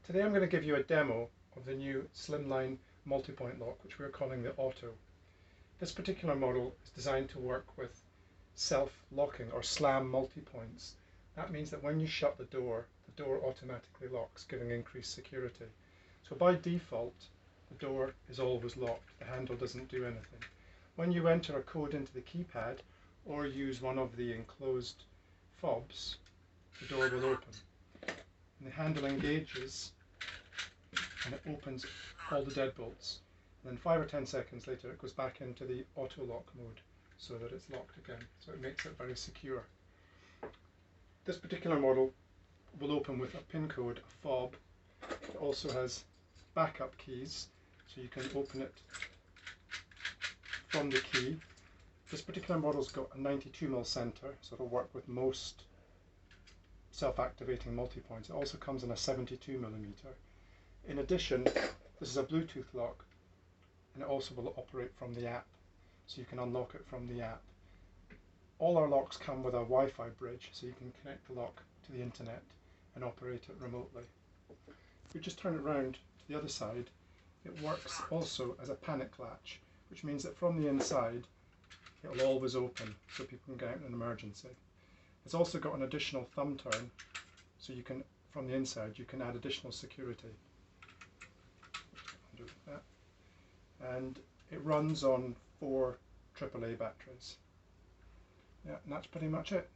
Today I'm going to give you a demo of the new Slimline multi-point lock, which we're calling the Auto. This particular model is designed to work with self-locking or slam multi-points. That means that when you shut the door automatically locks, giving increased security. So by default, the door is always locked. The handle doesn't do anything. When you enter a code into the keypad or use one of the enclosed fobs, the door will open. And the handle engages and it opens all the deadbolts. And then 5 or 10 seconds later it goes back into the auto lock mode so that it's locked again. So it makes it very secure. This particular model will open with a pin code, a fob. It also has backup keys, so you can open it from the key. This particular model's got a 92mm center, so it'll work with most self-activating multi-points. It also comes in a 72mm. In addition, this is a Bluetooth lock, and it also will operate from the app, so you can unlock it from the app. All our locks come with a Wi-Fi bridge, so you can connect the lock to the internet and operate it remotely. If we just turn it around to the other side, it works also as a panic latch, which means that from the inside it will always open so people can get out in an emergency. It's also got an additional thumb turn, so you can, from the inside, you can add additional security. Undo that. And it runs on 4 AAA batteries. Yeah, and that's pretty much it.